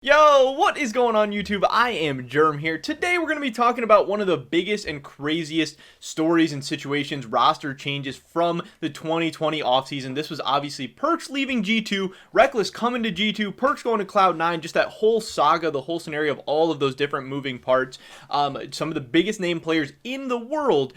Yo, what is going on YouTube? I am Germ here. Today we're going to be talking about one of the biggest and craziest stories and situations, roster changes from the 2020 offseason. This was obviously Perkz leaving G2, Rekkles coming to G2, Perkz going to Cloud9, just that whole saga, the whole scenario of all of those different moving parts. Some of the biggest name players in the world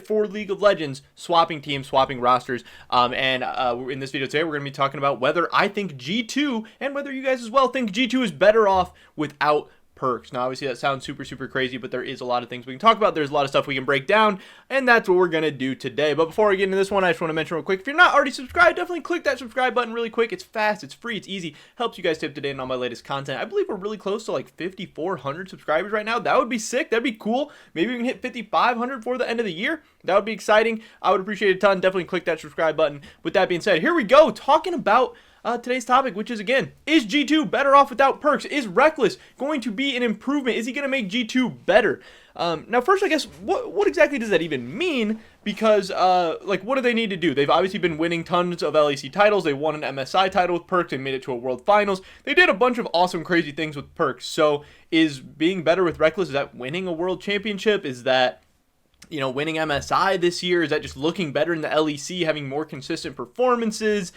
for League of Legends, swapping teams, swapping rosters, and in this video today, we're going to be talking about whether I think G2, and whether you guys as well think G2 is better off without Perkz. Now, obviously, that sounds super crazy, but there is a lot of things we can talk about. There's a lot of stuff we can break down, and that's what we're going to do today. But before I get into this one, I just want to mention real quick, if you're not already subscribed, definitely click that subscribe button really quick. It's fast, it's free, it's easy, helps you guys stay up to date on all my latest content. I believe we're really close to like 5,400 subscribers right now. That would be sick. That'd be cool. Maybe we can hit 5,500 for the end of the year. That would be exciting. I would appreciate it a ton. Definitely click that subscribe button. With that being said, here we go, talking about today's topic, which is, again, is G2 better off without Perkz? Is Rekkles going to be an improvement? Is he going to make G2 better? Now, first, I guess, what exactly does that even mean? Because, like, what do they need to do? They've obviously been winning tons of LEC titles. They won an MSI title with Perkz. They made it to a World Finals. They did a bunch of awesome, crazy things with Perkz. So, is being better with Rekkles, is that winning a World Championship? Is that, you know, winning MSI this year? Is that just looking better in the LEC, having more consistent performances,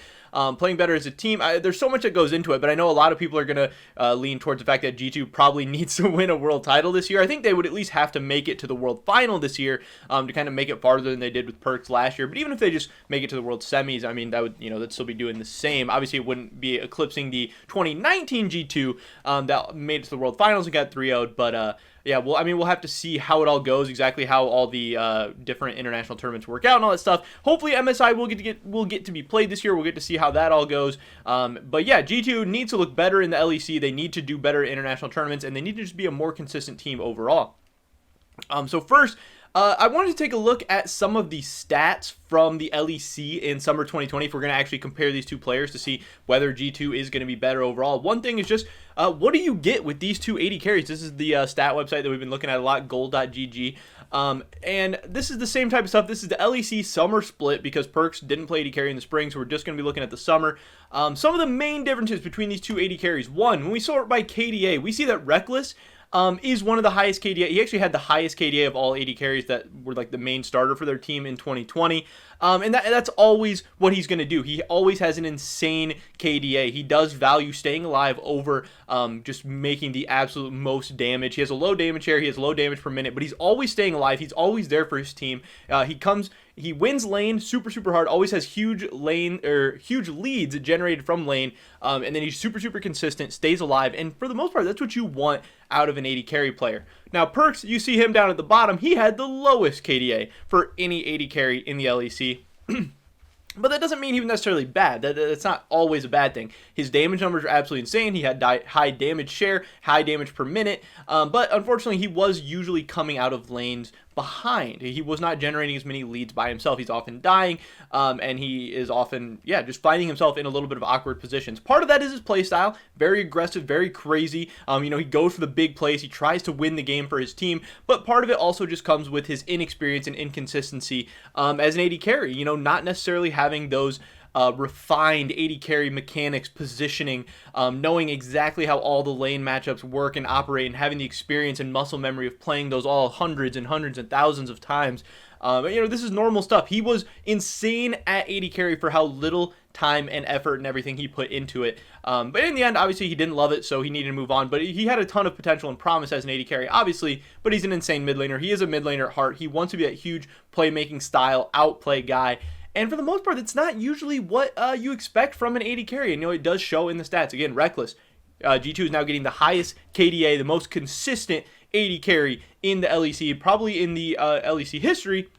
playing better as a team? There's so much that goes into it, but I know a lot of people are going to lean towards the fact that G2 probably needs to win a world title this year. I think they would at least have to make it to the world final this year to kind of make it farther than they did with Perkz last year. But even if they just make it to the world semis, I mean, that would, you know, they'd still be doing the same. Obviously, it wouldn't be eclipsing the 2019 G2 that made it to the world finals and got 3-0'd, but yeah, well, I mean, we'll have to see how it all goes, exactly how all the different international tournaments work out and all that stuff. Hopefully, MSI will get to be played this year. We'll get to see how that all goes. But yeah, G2 needs to look better in the LEC. They need to do better in international tournaments, and they need to just be a more consistent team overall. So first, I wanted to take a look at some of the stats from the LEC in summer 2020 if we're going to actually compare these two players to see whether G2 is going to be better overall. One thing is just, what do you get with these two 80 carries? This is the stat website that we've been looking at a lot, gold.gg. And this is the same type of stuff. This is the LEC summer split because Perkz didn't play 80 carry in the spring, so we're just going to be looking at the summer. Some of the main differences between these two 80 carries. One, when we sort by KDA, we see that Rekkles is one of the highest KDA. He actually had the highest KDA of all 80 carries that were like the main starter for their team in 2020. And that's always what he's going to do. He always has an insane KDA. He does value staying alive over just making the absolute most damage. He has a low damage share. He has low damage per minute, but he's always staying alive. He's always there for his team. He wins lane super hard, always has huge leads generated from lane, and then he's super consistent, stays alive, and for the most part, that's what you want out of an 80 carry player. Now, Perkz, you see him down at the bottom, he had the lowest KDA for any 80 carry in the LEC. But that doesn't mean he was necessarily bad. That's not always a bad thing. His damage numbers are absolutely insane. He had high damage share, high damage per minute. But unfortunately, he was usually coming out of lanes behind. He was not generating as many leads by himself. He's often dying, and he is often, just finding himself in a little bit of awkward positions. Part of that is his playstyle. Very aggressive, very crazy. You know, he goes for the big plays. He tries to win the game for his team. But part of it also just comes with his inexperience and inconsistency as an 80 carry. You know, not necessarily having those refined 80 carry mechanics, positioning, knowing exactly how all the lane matchups work and operate, and having the experience and muscle memory of playing those all hundreds and thousands of times. You know, this is normal stuff. He was insane at 80 carry for how little time and effort and everything he put into it. But in the end, obviously, he didn't love it, so he needed to move on. But he had a ton of potential and promise as an 80 carry, obviously, but he's an insane mid laner. He is a mid laner at heart. He wants to be that huge playmaking style, outplay guy. And for the most part, it's not usually what you expect from an 80 carry. And, you know, it does show in the stats. Again, Rekkles. G2 is now getting the highest KDA, the most consistent 80 carry in the LEC, probably in the LEC history.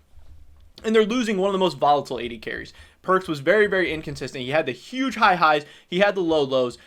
And they're losing one of the most volatile 80 carries. Perkz was very inconsistent. He had the huge high highs. He had the low lows.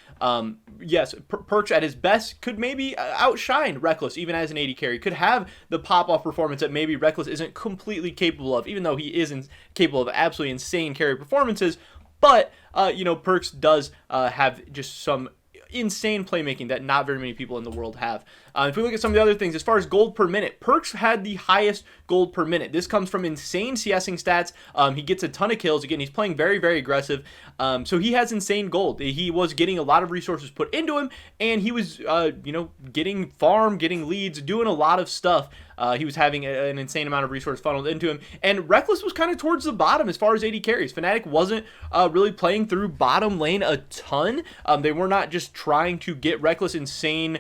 Yes, Perkz at his best could maybe outshine Rekkles, even as an 80 carry. Could have the pop-off performance that maybe Rekkles isn't completely capable of, even though he isn't capable of absolutely insane carry performances. But, you know, Perkz does have just some insane playmaking that not very many people in the world have. If we look at some of the other things, as far as gold per minute, Perkz had the highest gold per minute. This comes from insane CSing stats. He gets a ton of kills. Again, he's playing very, very aggressive. So he has insane gold. He was getting a lot of resources put into him, and he was, getting farm, getting leads, doing a lot of stuff. He was having an insane amount of resource funneled into him. And Rekkles was kind of towards the bottom as far as AD carries. Fnatic wasn't really playing through bottom lane a ton. They were not just trying to get Rekkles insane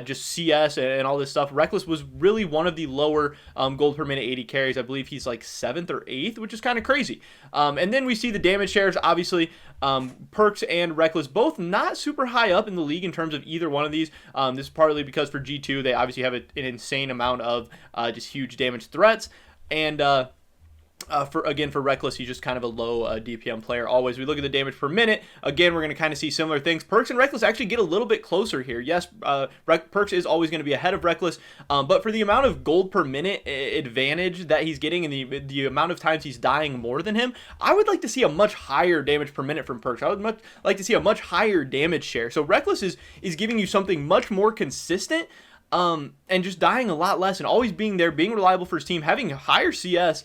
just CS and all this stuff. Rekkles was really one of the lower gold per minute AD carries. I believe he's like 7th or 8th, which is kind of crazy. And then we see the damage shares. Obviously, Perkz and Rekkles both not super high up in the league in terms of either one of these. This is partly because for G2, they obviously have an insane amount of just huge damage threats. And for Rekkles, he's just kind of a low DPM player. Always, we look at the damage per minute. Again, we're going to kind of see similar things. Perkz and Rekkles actually get a little bit closer here. Yes, Perkz is always going to be ahead of Rekkles, but for the amount of gold per minute advantage that he's getting and the amount of times he's dying more than him, I would like to see a much higher damage per minute from Perkz. I would like to see a much higher damage share. So Rekkles is giving you something much more consistent. And just dying a lot less and always being there, being reliable for his team, having higher CS,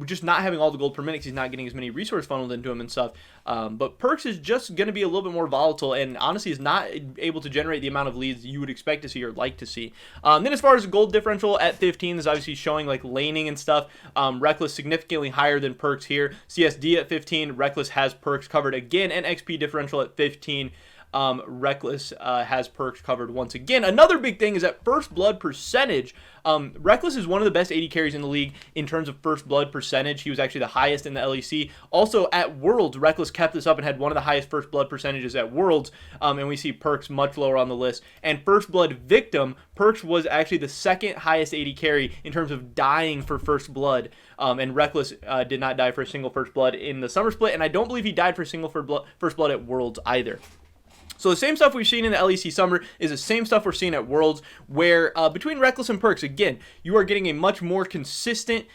just not having all the gold per minute because he's not getting as many resource funneled into him and stuff. But Perkz is just going to be a little bit more volatile and honestly is not able to generate the amount of leads you would expect to see or like to see. Then as far as gold differential at 15, this is obviously showing like laning and stuff. Rekkles significantly higher than Perkz here. CSD at 15, Rekkles has Perkz covered again, and XP differential at 15. Rekkles has Perkz covered once again. Another big thing is that first blood percentage. Rekkles is one of the best AD carries in the league in terms of first blood percentage. He was actually the highest in the LEC. Also at Worlds, Rekkles kept this up and had one of the highest first blood percentages at Worlds. And we see Perkz much lower on the list. And first blood victim, Perkz was actually the second highest AD carry in terms of dying for first blood. And Rekkles did not die for a single first blood in the summer split. And I don't believe he died for a single first blood at Worlds either. So the same stuff we've seen in the LEC Summer is the same stuff we're seeing at Worlds, where between Rekkles and Perkz, again, you are getting a much more consistent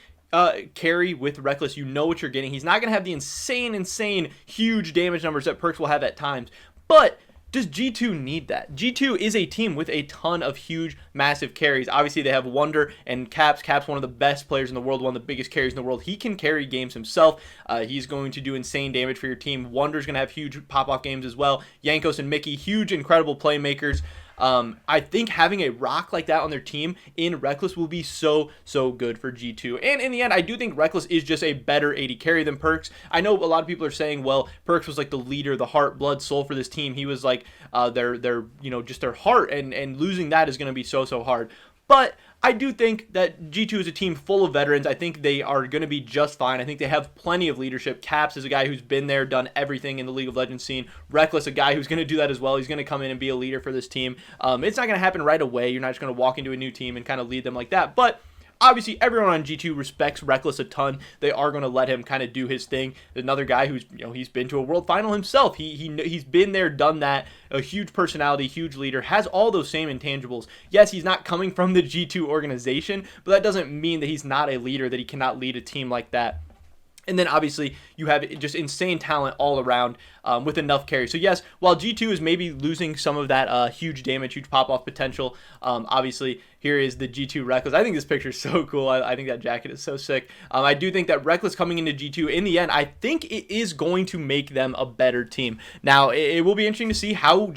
carry with Rekkles. You know what you're getting. He's not going to have the insane, huge damage numbers that Perkz will have at times, but does G2 need that? G2 is a team with a ton of huge, massive carries. Obviously, they have Wunder and Caps. Caps, one of the best players in the world, one of the biggest carries in the world. He can carry games himself. He's going to do insane damage for your team. Wunder's going to have huge pop-off games as well. Jankos and Mickey, huge, incredible playmakers. I think having a rock like that on their team in Rekkles will be so good for G2. And in the end, I do think Rekkles is just a better AD carry than Perkz. I know a lot of people are saying, well, Perkz was like the leader, the heart, blood, soul for this team. He was like their just their heart, and losing that is going to be so hard. But I do think that G2 is a team full of veterans. I think they are going to be just fine. I think they have plenty of leadership. Caps is a guy who's been there, done everything in the League of Legends scene. Rekkles, a guy who's going to do that as well. He's going to come in and be a leader for this team. It's not going to happen right away. You're not just going to walk into a new team and kind of lead them like that. But obviously, everyone on G2 respects Rekkles a ton. They are going to let him kind of do his thing. Another guy who's, he's been to a world final himself. He's been there, done that. A huge personality, huge leader, has all those same intangibles. Yes, he's not coming from the G2 organization, but that doesn't mean that he's not a leader, that he cannot lead a team like that. And then obviously you have just insane talent all around with enough carry. So yes, while G2 is maybe losing some of that huge damage, huge pop-off potential, obviously here is the G2 Rekkles. I think this picture is so cool. I think that jacket is so sick. I do think that Rekkles coming into G2, in the end, I think it is going to make them a better team. Now, it will be interesting to see how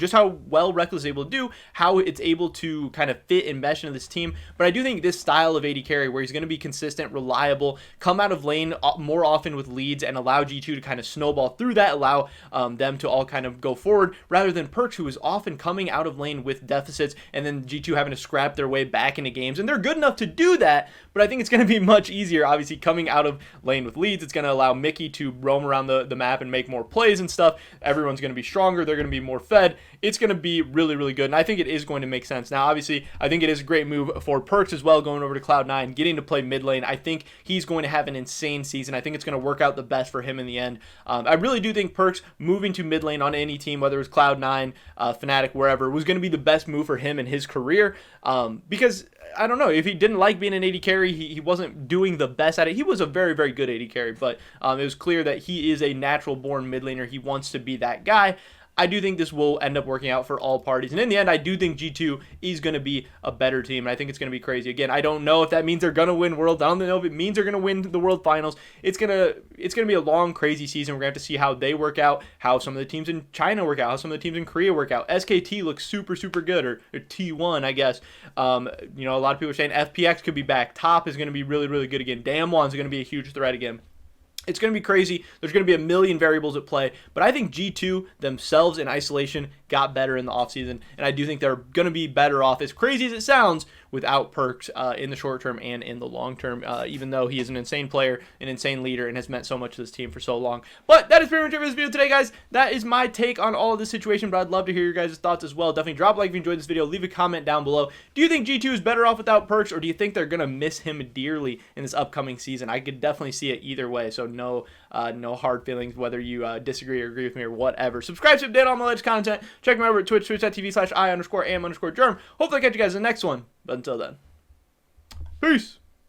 well Rekkles is able to do, how it's able to kind of fit and mesh into this team. But I do think this style of AD carry, where he's going to be consistent, reliable, come out of lane more often with leads, and allow G2 to kind of snowball through that, allow them to all kind of go forward, rather than Perkz, who is often coming out of lane with deficits, and then G2 having to scrap their way back into games. And they're good enough to do that, but I think it's going to be much easier, obviously, coming out of lane with leads. It's going to allow Mickey to roam around the map and make more plays and stuff. Everyone's going to be stronger. They're going to be more fed. It's going to be really good, and I think it is going to make sense. Now, obviously, I think it is a great move for Perkz as well, going over to Cloud9, getting to play mid lane. I think he's going to have an insane season. I think it's going to work out the best for him in the end. I really do think Perkz moving to mid lane on any team, whether it was Cloud9, Fnatic, wherever, was going to be the best move for him in his career, because I don't know, if he didn't like being an AD carry, he wasn't doing the best at it. He was a very good AD carry, but it was clear that he is a natural born mid laner. He wants to be that guy. I do think this will end up working out for all parties. And in the end, I do think G2 is going to be a better team. And I think it's going to be crazy. Again, I don't know if that means they're going to win Worlds. I don't know if it means they're going to win the World Finals. It's going to be a long, crazy season. We're going to have to see how they work out, how some of the teams in China work out, how some of the teams in Korea work out. SKT looks super, super good, or T1, I guess. You know, a lot of people are saying FPX could be back. Top is going to be really, really good again. Damwon's going to be a huge threat again. It's going to be crazy. There's going to be a million variables at play. But I think G2 themselves in isolation got better in the offseason. And I do think they're going to be better off, as crazy as it sounds, without Perkz in the short term and in the long term, even though he is an insane player, an insane leader, and has meant so much to this team for so long. But that is pretty much it for this video today, guys. That is my take on all of this situation, but I'd love to hear your guys' thoughts as well. Definitely drop a like if you enjoyed this video. Leave a comment down below. Do you think G2 is better off without Perkz, or do you think they're going to miss him dearly in this upcoming season? I could definitely see it either way, so no hard feelings whether you disagree or agree with me or whatever. Subscribe to update all my latest content. Check me over at Twitch, twitch.tv/I_am_germ. Hopefully I catch you guys in the next one. But until then, peace.